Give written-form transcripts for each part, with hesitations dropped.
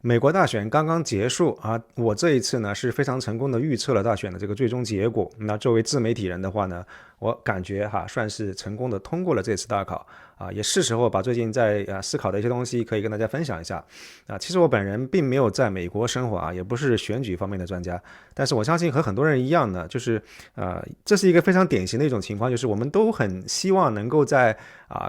美国大选刚刚结束啊，我这一次呢是非常成功的预测了大选的这个最终结果。那作为自媒体人的话呢，我感觉算是成功的通过了这次大考啊，也是时候把最近在思考的一些东西可以跟大家分享一下啊。其实我本人并没有在美国生活啊，也不是选举方面的专家，但是我相信和很多人一样呢，就是这是一个非常典型的一种情况，就是我们都很希望能够在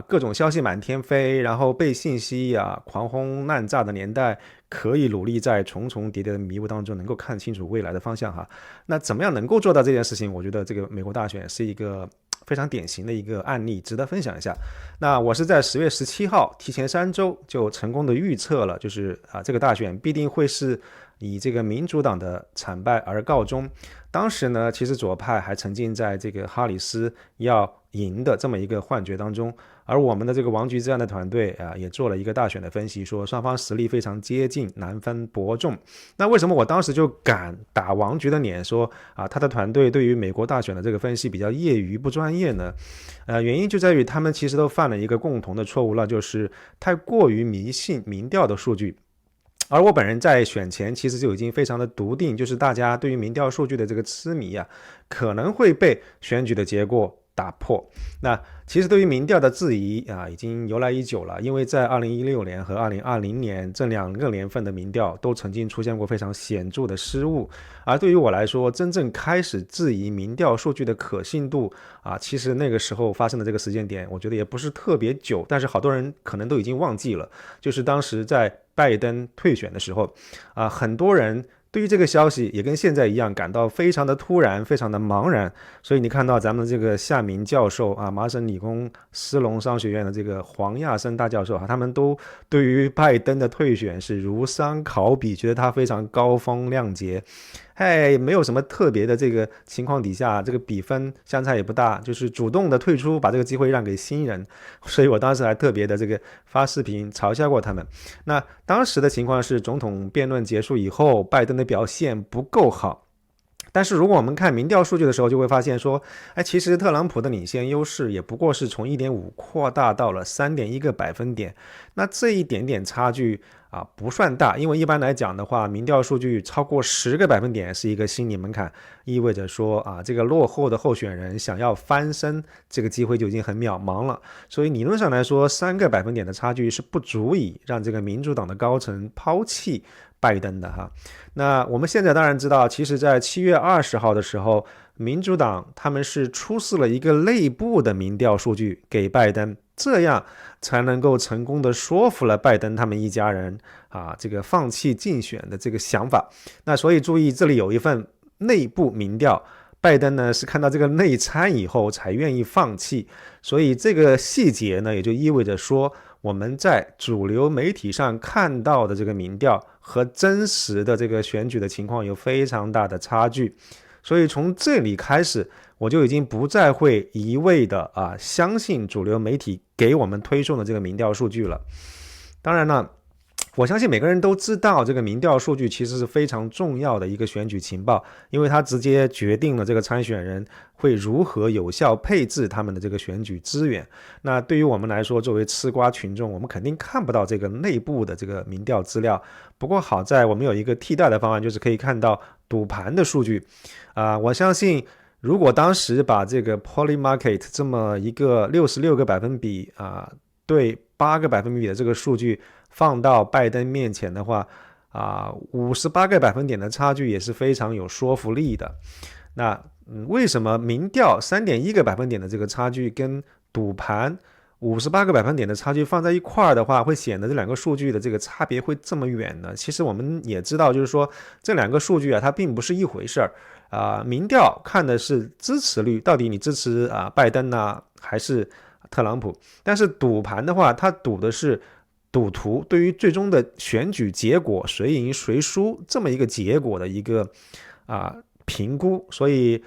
各种消息满天飞，然后被信息狂轰滥炸的年代，可以努力在重重叠叠的迷雾当中能够看清楚未来的方向哈。那怎么样能够做到这件事情？我觉得这个美国大选是一个非常典型的一个案例，值得分享一下。那我是在10月17号提前3周就成功的预测了，就是这个大选必定会是以这个民主党的惨败而告终。当时呢，其实左派还沉浸在这个哈里斯要赢的这么一个幻觉当中，而我们的这个王局这样的团队也做了一个大选的分析，说双方实力非常接近，难分伯仲。那为什么我当时就敢打王局的脸说他的团队对于美国大选的这个分析比较业余不专业呢？原因就在于他们其实都犯了一个共同的错误，那就是太过于迷信民调的数据。而我本人在选前其实就已经非常的笃定，就是大家对于民调数据的这个痴迷可能会被选举的结果打破。那其实对于民调的质疑已经由来已久了，因为在2016年和2020年这2个年份的民调都曾经出现过非常显著的失误。而对于我来说，真正开始质疑民调数据的可信度其实那个时候发生的这个时间点，我觉得也不是特别久，但是好多人可能都已经忘记了，就是当时在拜登退选的时候很多人对于这个消息也跟现在一样感到非常的突然，非常的茫然。所以你看到咱们这个夏明教授麻省理工斯隆商学院的这个黄亚生大教授他们都对于拜登的退选是如山考比，觉得他非常高风亮节。没有什么特别的这个情况底下，这个比分相差也不大，就是主动的退出，把这个机会让给新人。所以我当时还特别的这个发视频嘲笑过他们。那当时的情况是，总统辩论结束以后，拜登的表现不够好。但是如果我们看民调数据的时候，就会发现说，其实特朗普的领先优势也不过是从1.5扩大到了3.1个百分点。那这一点点差距不算大，因为一般来讲的话，民调数据超过10个百分点是一个心理门槛，意味着说这个落后的候选人想要翻身，这个机会就已经很渺茫了。所以理论上来说，3个百分点的差距是不足以让这个民主党的高层抛弃拜登的哈。那我们现在当然知道，其实在7月20号的时候，民主党他们是出示了一个内部的民调数据给拜登，这样才能够成功的说服了拜登他们一家人这个放弃竞选的这个想法。那所以注意，这里有一份内部民调，拜登呢是看到这个内参以后才愿意放弃，所以这个细节呢也就意味着说，我们在主流媒体上看到的这个民调和真实的这个选举的情况有非常大的差距。所以从这里开始，我就已经不再会一味的相信主流媒体给我们推送的这个民调数据了。当然了，我相信每个人都知道，这个民调数据其实是非常重要的一个选举情报，因为它直接决定了这个参选人会如何有效配置他们的这个选举资源。那对于我们来说，作为吃瓜群众，我们肯定看不到这个内部的这个民调资料。不过好在我们有一个替代的方案，就是可以看到赌盘的数据我相信如果当时把这个 Polymarket 这么一个66个百分比对8个百分比的这个数据放到拜登面前的话58个百分点的差距也是非常有说服力的。那为什么民调3.1个百分点的这个差距跟赌盘58个百分点的差距放在一块儿的话，会显得这2个数据的这个差别会这么远呢？其实我们也知道，就是说这2个数据它并不是一回事儿民调看的是支持率，到底你支持拜登还是特朗普。但是赌盘的话，它赌的是赌徒对于最终的选举结果谁赢谁输这么一个结果的一个评估。所以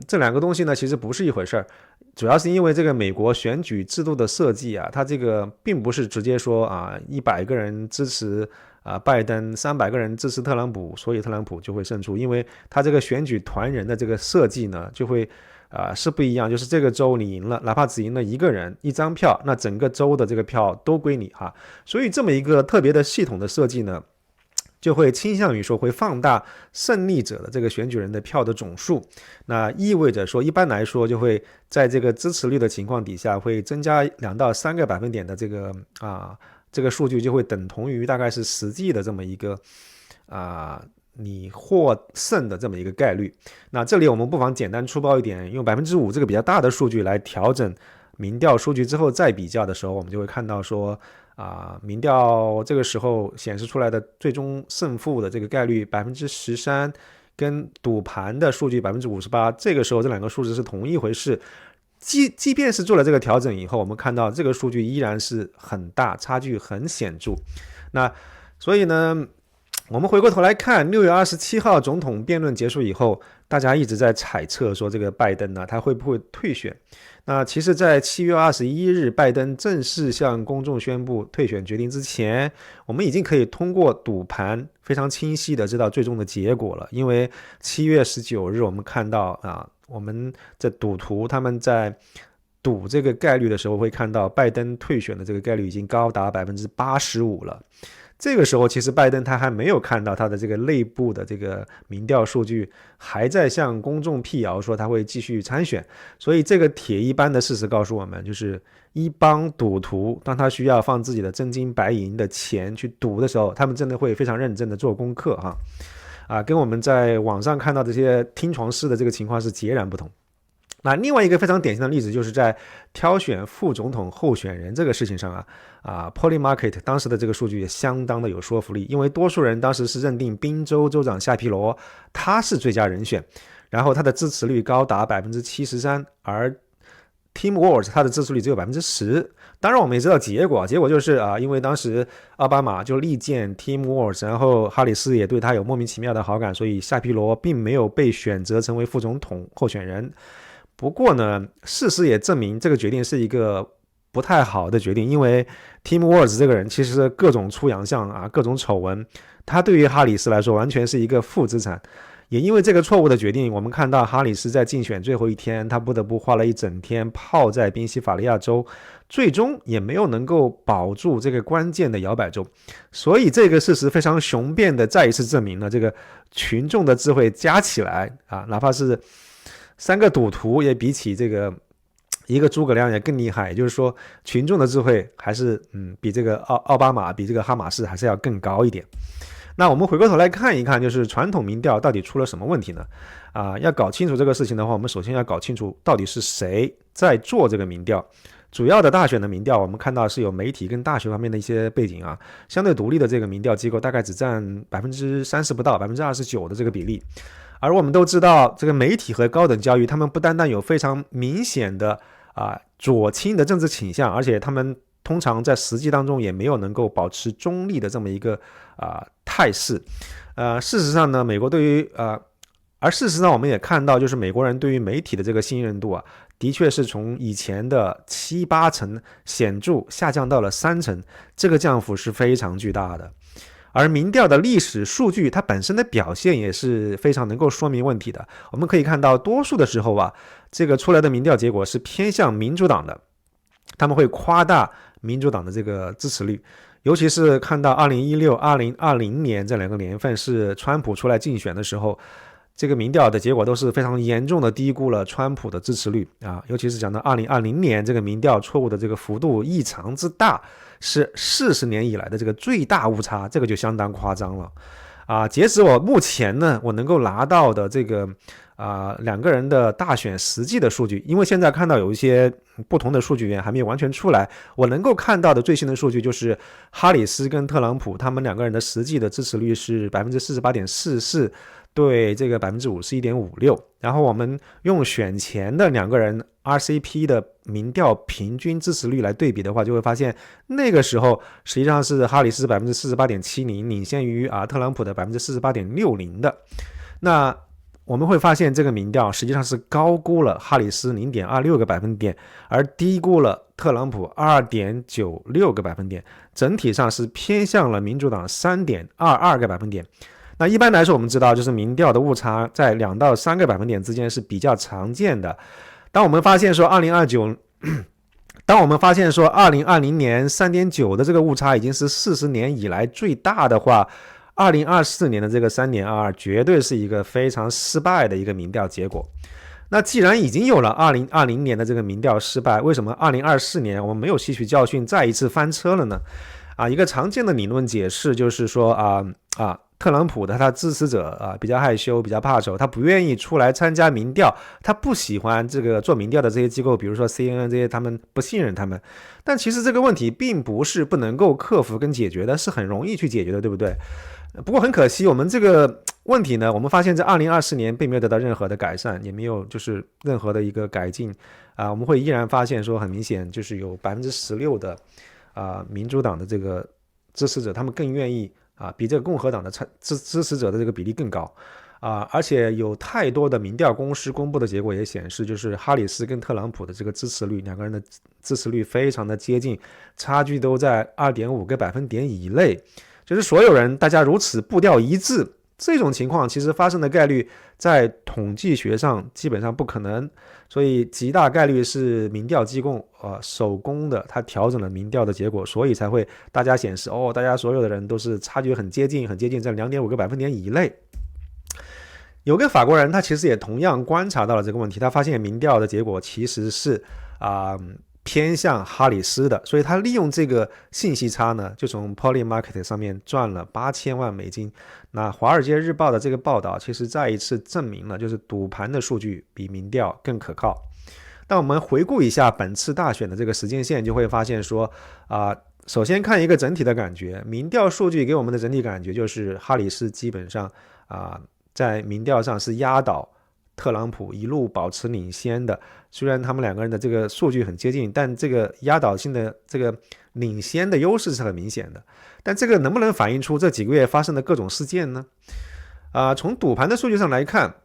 这2个东西呢其实不是一回事儿。主要是因为这个美国选举制度的设计它这个并不是直接说100个人支持拜登，300个人支持特朗普，所以特朗普就会胜出。因为他这个选举团人的这个设计呢就会是不一样，就是这个州你赢了，哪怕只赢了1个人1张票，那整个州的这个票都归你所以这么一个特别的系统的设计呢，就会倾向于说会放大胜利者的这个选举人的票的总数，那意味着说一般来说就会在这个支持率的情况底下会增加2到3个百分点的这个数据就会等同于大概是实际的这么一个你获胜的这么一个概率。那这里我们不妨简单粗暴一点，用5%这个比较大的数据来调整民调数据之后再比较的时候，我们就会看到说民调这个时候显示出来的最终胜负的这个概率13%，跟赌盘的数据58%，这个时候这两个数字是同一回事。即便是做了这个调整以后，我们看到这个数据依然是很大，差距很显著。那所以呢，我们回过头来看6月27号总统辩论结束以后，大家一直在揣测说这个拜登呢，他会不会退选？那其实在7月21日拜登正式向公众宣布退选决定之前，我们已经可以通过赌盘非常清晰的知道最终的结果了。因为7月19日我们看到我们这赌徒他们在赌这个概率的时候会看到拜登退选的这个概率已经高达85%了。这个时候其实拜登他还没有看到他的这个内部的这个民调数据，还在向公众辟谣说他会继续参选。所以这个铁一般的事实告诉我们，就是一帮赌徒当他需要放自己的真金白银的钱去赌的时候，他们真的会非常认真的做功课跟我们在网上看到这些听床式的这个情况是截然不同。那另外一个非常典型的例子就是在挑选副总统候选人这个事情上Polymarket 当时的这个数据也相当的有说服力，因为多数人当时是认定宾州州长夏皮罗他是最佳人选，然后他的支持率高达73%，而 Tim Walz 他的支持率只有10%。当然我们也知道结果就是因为当时奥巴马就力荐 Tim Walz， 然后哈里斯也对他有莫名其妙的好感，所以夏皮罗并没有被选择成为副总统候选人。不过呢，事实也证明这个决定是一个不太好的决定，因为 Tim Walz 这个人其实各种出洋相各种丑闻，他对于哈里斯来说完全是一个负资产。也因为这个错误的决定，我们看到哈里斯在竞选最后一天，他不得不花了一整天泡在宾夕法尼亚州，最终也没有能够保住这个关键的摇摆州。所以这个事实非常雄辩的再一次证明了这个群众的智慧加起来哪怕是3个赌徒也比起这个一个诸葛亮也更厉害，也就是说群众的智慧还是比这个奥巴马比这个哈马斯还是要更高一点。那我们回过头来看一看，就是传统民调到底出了什么问题呢？要搞清楚这个事情的话，我们首先要搞清楚到底是谁在做这个民调。主要的大选的民调，我们看到是有媒体跟大学方面的一些背景相对独立的这个民调机构大概只占30%不到29%的这个比例。而我们都知道，这个媒体和高等教育，他们不单单有非常明显的左倾的政治倾向，而且他们通常在实际当中也没有能够保持中立的这么一个态势。事实上呢，美国对于而事实上我们也看到，就是美国人对于媒体的这个信任度的确是从以前的7-8成显著下降到了3成，这个降幅是非常巨大的。而民调的历史数据它本身的表现也是非常能够说明问题的。我们可以看到多数的时候这个出来的民调结果是偏向民主党的，他们会夸大民主党的这个支持率，尤其是看到2016、2020年这2个年份是川普出来竞选的时候，这个民调的结果都是非常严重的低估了川普的支持率尤其是讲到2020年这个民调错误的这个幅度异常之大，是40年以来的这个最大误差，这个就相当夸张了截止我目前呢，我能够拿到的这个2个人的大选实际的数据，因为现在看到有一些不同的数据源还没有完全出来，我能够看到的最新的数据就是哈里斯跟特朗普他们2个人的实际的支持率是 48.44%对这个 51.56%， 然后我们用选前的2个人 RCP 的民调平均支持率来对比的话，就会发现那个时候实际上是哈里斯 48.70% 领先于特朗普的 48.60% 的。那我们会发现这个民调实际上是高估了哈里斯 0.26 个百分点，而低估了特朗普 2.96 个百分点，整体上是偏向了民主党 3.22 个百分点。那一般来说我们知道，就是民调的误差在2到3个百分点之间是比较常见的。当我们发现说2020年 3.9 的这个误差已经是40年以来最大的话， 2024年的这个3.22绝对是一个非常失败的一个民调结果。那既然已经有了2020年的这个民调失败，为什么2024年我们没有吸取教训，再一次翻车了呢？一个常见的理论解释就是说特朗普的他支持者比较害羞，比较怕丑，他不愿意出来参加民调，他不喜欢这个做民调的这些机构，比如说 CNN 这些，他们不信任他们。但其实这个问题并不是不能够克服跟解决的，是很容易去解决的，对不对？不过很可惜，我们这个问题呢，我们发现在2024年并没有得到任何的改善，也没有就是任何的一个改进我们会依然发现说，很明显就是有16%的民主党的这个支持者，他们更愿意比这个共和党的支持者的这个比例更高而且有太多的民调公司公布的结果也显示，就是哈里斯跟特朗普的这个支持率，两个人的支持率非常的接近，差距都在2.5个百分点以内，就是所有人大家如此步调一致，这种情况其实发生的概率在统计学上基本上不可能，所以极大概率是民调机构手工的，他调整了民调的结果，所以才会大家显示大家所有的人都是差距很接近，在2.5个百分点以内。有个法国人他其实也同样观察到了这个问题，他发现民调的结果其实是偏向哈里斯的，所以他利用这个信息差呢，就从 Polymarket 上面赚了8000万美金。那华尔街日报的这个报道其实再一次证明了，就是赌盘的数据比民调更可靠。但我们回顾一下本次大选的这个时间线，就会发现说首先看一个整体的感觉，民调数据给我们的整体感觉就是哈里斯基本上在民调上是压倒特朗普，一路保持领先的。虽然他们两个人的这个数据很接近，但这个压倒性的这个领先的优势是很明显的。但这个能不能反映出这几个月发生的各种事件呢？从赌盘的数据上来看，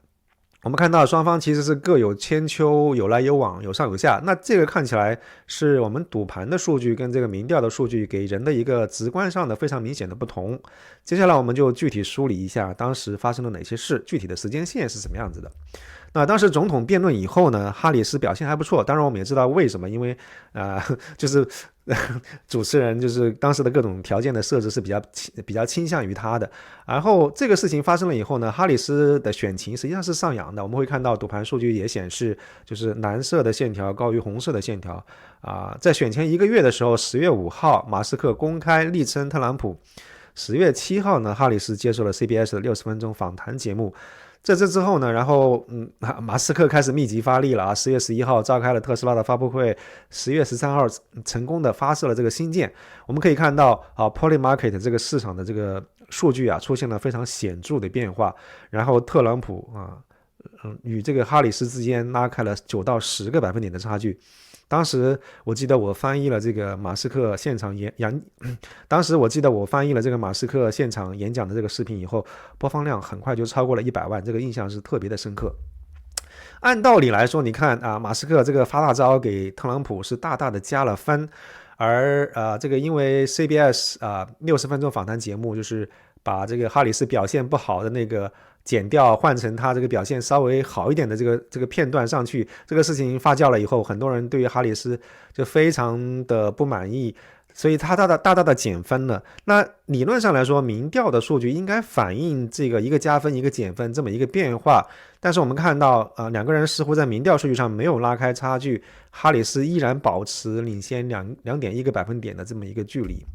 我们看到双方其实是各有千秋，有来有往，有上有下。那这个看起来是我们赌盘的数据跟这个民调的数据给人的一个直观上的非常明显的不同。接下来我们就具体梳理一下当时发生了哪些事，具体的时间线是什么样子的。那当时总统辩论以后呢，哈里斯表现还不错，当然我们也知道为什么，因为就是主持人就是当时的各种条件的设置是比较倾向于他的。然后这个事情发生了以后呢，哈里斯的选情实际上是上扬的，我们会看到赌盘数据也显示，就是蓝色的线条高于红色的线条在选前1个月的时候，10月5号马斯克公开力撑特朗普，10月7号呢，哈里斯接受了 CBS 的60分钟访谈节目。这之后呢，然后马斯克开始密集发力了10月11号召开了特斯拉的发布会，10月13号成功的发射了这个星舰。我们可以看到Polymarket 这个市场的这个数据出现了非常显著的变化，然后特朗普与这个哈里斯之间拉开了9到10个百分点的差距。当时我记得我翻译了这个马斯克现场演讲的这个视频以后，播放量很快就超过了100万，这个印象是特别的深刻。按道理来说，你看马斯克这个发大招给特朗普是大大的加了分，而这个因为 CBS 60分钟访谈节目就是把这个哈里斯表现不好的那个剪掉，换成他这个表现稍微好一点的这个片段上去，这个事情发酵了以后，很多人对于哈里斯就非常的不满意，所以他大大的减分了。那理论上来说，民调的数据应该反映这个一个加分一个减分这么一个变化，但是我们看到两个人似乎在民调数据上没有拉开差距，哈里斯依然保持领先2.1个百分点的这么一个距离。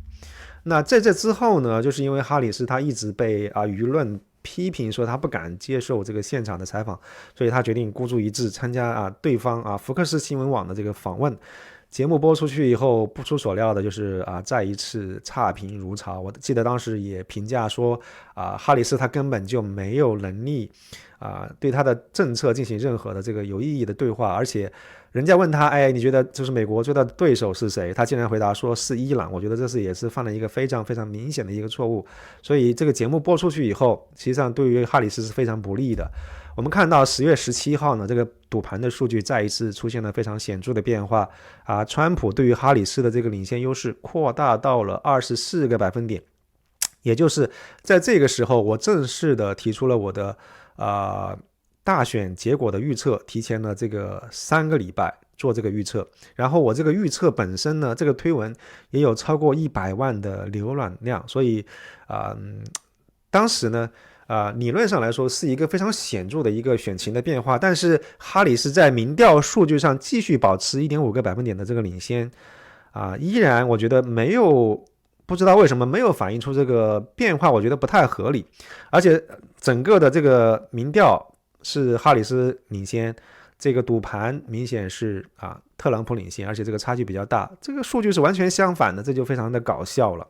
那在这之后呢，就是因为哈里斯他一直被舆论批评说他不敢接受这个现场的采访，所以他决定孤注一掷参加对方福克斯新闻网的这个访问。节目播出去以后，不出所料的就是再一次差评如潮。我记得当时也评价说哈里斯他根本就没有能力对他的政策进行任何的这个有意义的对话，而且人家问他你觉得就是美国最大的对手是谁，他竟然回答说是伊朗。我觉得这也是犯了一个非常非常明显的一个错误，所以这个节目播出去以后，实际上对于哈里斯是非常不利的。我们看到10月17号呢，这个赌盘的数据再一次出现了非常显著的变化川普对于哈里斯的这个领先优势扩大到了24个百分点，也就是在这个时候，我正式的提出了我的大选结果的预测，提前了这个3个礼拜做这个预测，然后我这个预测本身呢，这个推文也有超过100万的浏览量，所以当时呢，理论上来说是一个非常显著的一个选情的变化，但是哈里斯在民调数据上继续保持1.5个百分点的这个领先，依然我觉得不知道为什么没有反映出这个变化，我觉得不太合理，而且整个的这个民调是哈里斯领先，这个赌盘明显是特朗普领先，而且这个差距比较大，这个数据是完全相反的，这就非常的搞笑了。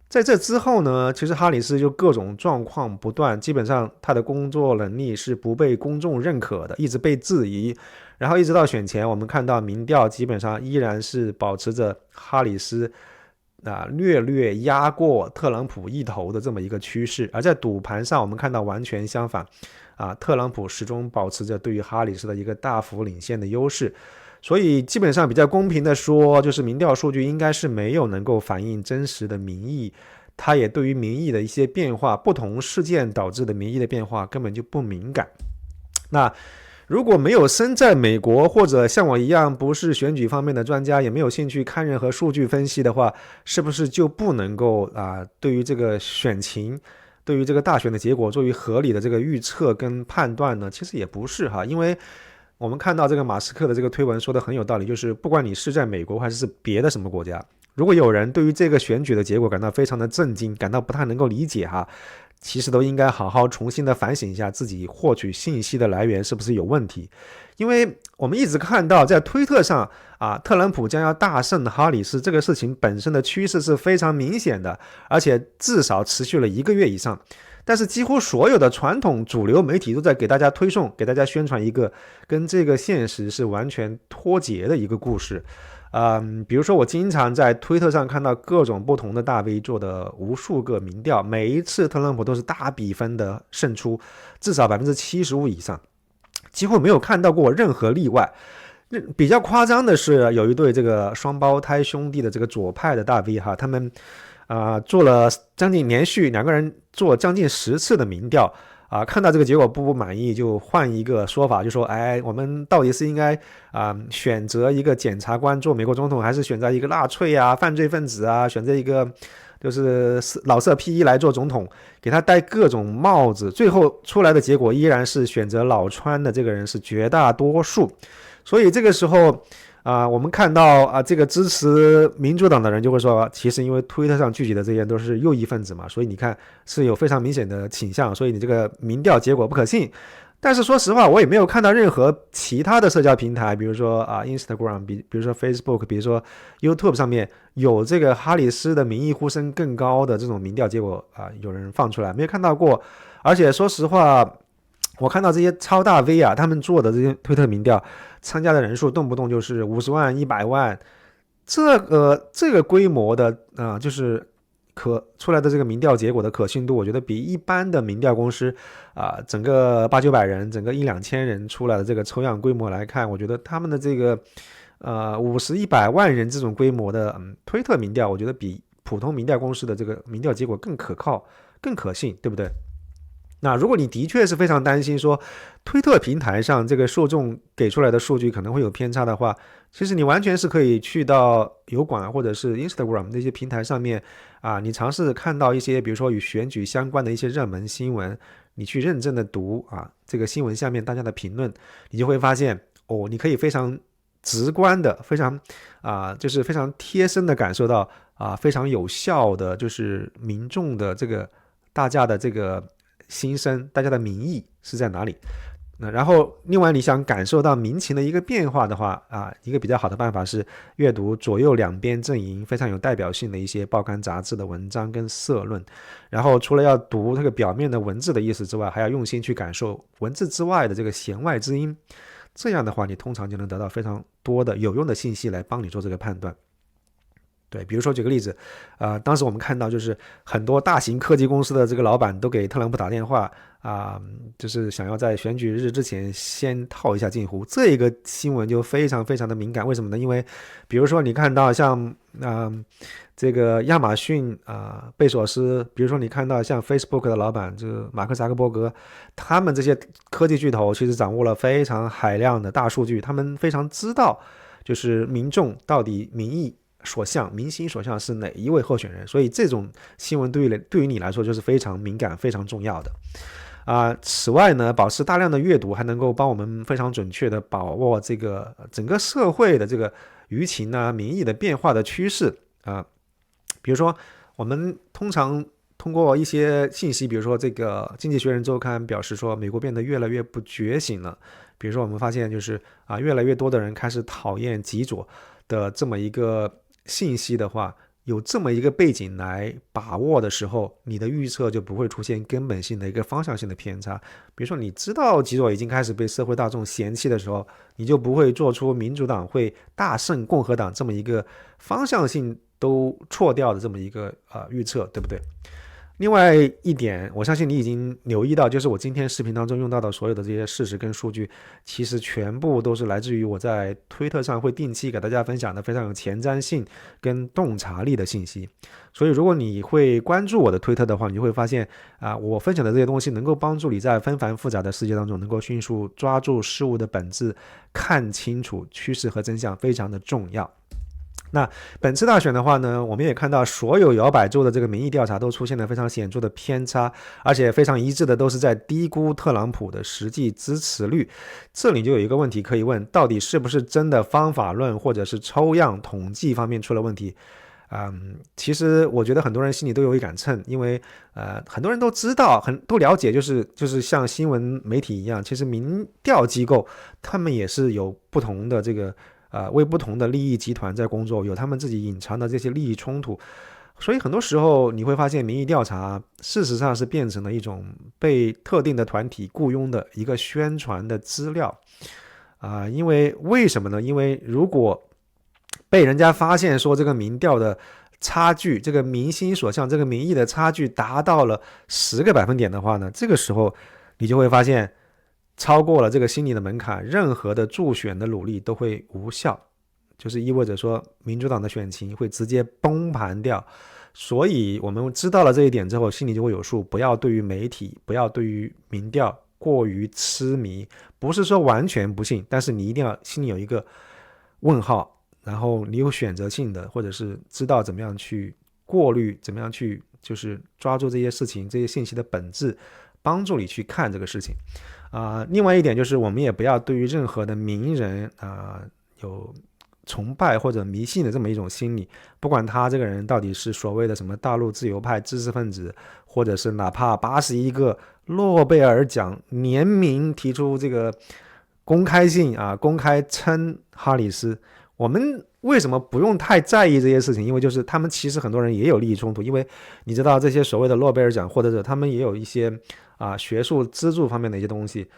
在这之后呢，其实哈里斯就各种状况不断，基本上他的工作能力是不被公众认可的，一直被质疑。然后一直到选前，我们看到民调基本上依然是保持着哈里斯略略压过特朗普一头的这么一个趋势。而在赌盘上，我们看到完全相反，特朗普始终保持着对于哈里斯的一个大幅领先的优势。所以基本上比较公平的说，就是民调数据应该是没有能够反映真实的民意，它也对于民意的一些变化，不同事件导致的民意的变化根本就不敏感。那如果没有身在美国，或者像我一样不是选举方面的专家，也没有兴趣看任何数据分析的话，是不是就不能够对于这个选情，对于这个大选的结果做于合理的这个预测跟判断呢？其实也不是因为我们看到这个马斯克的这个推文说的很有道理，就是不管你是在美国还是别的什么国家，如果有人对于这个选举的结果感到非常的震惊，感到不太能够理解其实都应该好好重新的反省一下自己获取信息的来源是不是有问题。因为我们一直看到在推特上特朗普将要大胜哈里斯这个事情本身的趋势是非常明显的，而且至少持续了1个月以上。但是几乎所有的传统主流媒体都在给大家推送，给大家宣传一个跟这个现实是完全脱节的一个故事。比如说我经常在推特上看到各种不同的大 V 做的无数个民调，每一次特朗普都是大比分的胜出，至少75%以上，几乎没有看到过任何例外。比较夸张的是有一对这个双胞胎兄弟的这个左派的大 V 他们做了连续2个人做将近10次的民调看到这个结果不满意，就换一个说法，就说我们到底是应该选择一个检察官做美国总统，还是选择一个纳粹犯罪分子选择一个就是老色批来做总统，给他戴各种帽子，最后出来的结果依然是选择老川的这个人是绝大多数。所以这个时候我们看到这个支持民主党的人就会说，其实因为推特上聚集的这些都是右翼分子嘛，所以你看是有非常明显的倾向，所以你这个民调结果不可信。但是说实话，我也没有看到任何其他的社交平台，比如说Instagram， 比如说 Facebook， 比如说 YouTube 上面有这个哈里斯的民意呼声更高的这种民调结果有人放出来，没有看到过。而且说实话，我看到这些超大 V 他们做的这些推特民调，参加的人数动不动就是50万、100万，这个规模的就是出来的这个民调结果的可信度，我觉得比一般的民调公司整个800-900人，整个1-2000人出来的这个抽样规模来看，我觉得他们的这个50-100万人这种规模的推特民调，我觉得比普通民调公司的这个民调结果更可靠、更可信，对不对？那如果你的确是非常担心说推特平台上这个受众给出来的数据可能会有偏差的话，其实你完全是可以去到油管或者是 Instagram 那些平台上面你尝试看到一些比如说与选举相关的一些热门新闻，你去认真的读这个新闻下面大家的评论，你就会发现你可以非常直观的非常就是非常贴身的感受到非常有效的就是民众的这个大家的这个心声，大家的民意是在哪里。然后另外你想感受到民情的一个变化的话一个比较好的办法是阅读左右两边阵营非常有代表性的一些报刊杂志的文章跟社论，然后除了要读这个表面的文字的意思之外，还要用心去感受文字之外的这个弦外之音，这样的话你通常就能得到非常多的有用的信息来帮你做这个判断。对，比如说举个例子当时我们看到就是很多大型科技公司的这个老板都给特朗普打电话就是想要在选举日之前先套一下近乎，这个新闻就非常非常的敏感。为什么呢？因为比如说你看到像这个亚马逊贝索斯，比如说你看到像 Facebook 的老板这个马克扎克伯格，他们这些科技巨头其实掌握了非常海量的大数据，他们非常知道就是民众到底民意所向，民心所向是哪一位候选人，所以这种新闻对于你来说就是非常敏感、非常重要的。此外呢，保持大量的阅读还能够帮我们非常准确的把握这个整个社会的这个舆情啊、民意的变化的趋势比如说我们通常通过一些信息，比如说这个《经济学人》周刊表示说，美国变得越来越不觉醒了。比如说我们发现就是越来越多的人开始讨厌极左的这么一个信息的话，有这么一个背景来把握的时候，你的预测就不会出现根本性的一个方向性的偏差。比如说你知道极左已经开始被社会大众嫌弃的时候，你就不会做出民主党会大胜共和党这么一个方向性都错掉的这么一个预测，对不对？另外一点，我相信你已经留意到，就是我今天视频当中用到的所有的这些事实跟数据，其实全部都是来自于我在推特上会定期给大家分享的非常有前瞻性跟洞察力的信息。所以如果你会关注我的推特的话，你就会发现我分享的这些东西能够帮助你在纷繁复杂的世界当中能够迅速抓住事物的本质，看清楚趋势和真相，非常的重要。那本次大选的话呢，我们也看到所有摇摆州的这个民意调查都出现了非常显著的偏差，而且非常一致的都是在低估特朗普的实际支持率。这里就有一个问题可以问，到底是不是真的方法论或者是抽样统计方面出了问题？其实我觉得很多人心里都有一杆秤，因为很多人都知道，都了解，就是像新闻媒体一样，其实民调机构他们也是有不同的这个为不同的利益集团在工作，有他们自己隐藏的这些利益冲突，所以很多时候你会发现民意调查事实上是变成了一种被特定的团体雇佣的一个宣传的资料因为什么呢？因为如果被人家发现说这个民调的差距，这个民心所向，这个民意的差距达到了10个百分点的话呢，这个时候你就会发现超过了这个心理的门槛，任何的助选的努力都会无效，就是意味着说民主党的选情会直接崩盘掉。所以我们知道了这一点之后，心里就会有数，不要对于媒体，不要对于民调过于痴迷，不是说完全不信，但是你一定要心里有一个问号，然后你有选择性的，或者是知道怎么样去过滤，怎么样去就是抓住这些事情，这些信息的本质，帮助你去看这个事情。另外一点就是我们也不要对于任何的名人有崇拜或者迷信的这么一种心理，不管他这个人到底是所谓的什么大陆自由派知识分子，或者是哪怕81个诺贝尔奖联名提出这个公开信公开称哈里斯，我们为什么不用太在意这些事情？因为就是他们其实很多人也有利益冲突，因为你知道这些所谓的诺贝尔奖获得者，他们也有一些学术资助方面的一些东西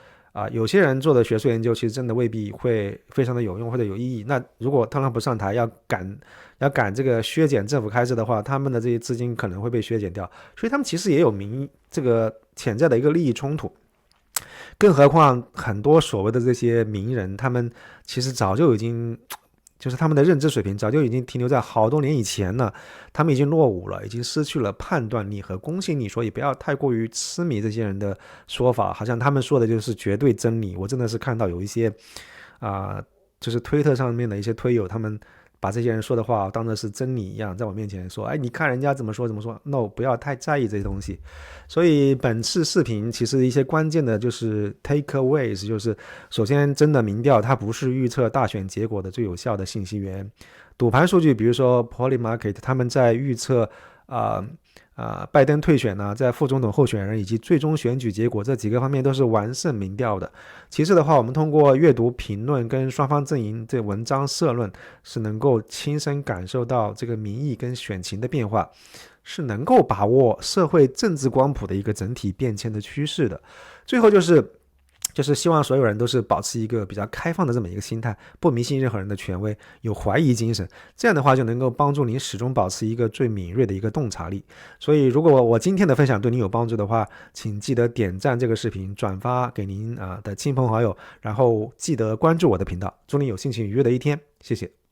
有些人做的学术研究其实真的未必会非常的有用或者有意义。那如果特朗普上台要赶这个削减政府开支的话，他们的这些资金可能会被削减掉，所以他们其实也有这个潜在的一个利益冲突。更何况很多所谓的这些名人，他们其实早就已经就是他们的认知水平早就已经停留在好多年以前了，他们已经落伍了，已经失去了判断力和公信力，所以不要太过于痴迷这些人的说法，好像他们说的就是绝对真理。我真的是看到有一些就是推特上面的一些推友，他们把这些人说的话当作是真理一样，在我面前说，哎，你看人家怎么说怎么说。 No， 不要太在意这些东西。所以本次视频其实一些关键的就是 takeaways， 就是首先真的民调它不是预测大选结果的最有效的信息源，赌盘数据比如说 Polymarket 他们在预测拜登退选在副总统候选人以及最终选举结果这几个方面都是完胜民调的。其次的话，我们通过阅读评论跟双方阵营这文章社论，是能够亲身感受到这个民意跟选情的变化，是能够把握社会政治光谱的一个整体变迁的趋势的。最后就是希望所有人都是保持一个比较开放的这么一个心态，不迷信任何人的权威，有怀疑精神，这样的话就能够帮助您始终保持一个最敏锐的一个洞察力。所以如果我今天的分享对您有帮助的话，请记得点赞这个视频，转发给您的亲朋好友，然后记得关注我的频道。祝您有心情愉悦的一天，谢谢。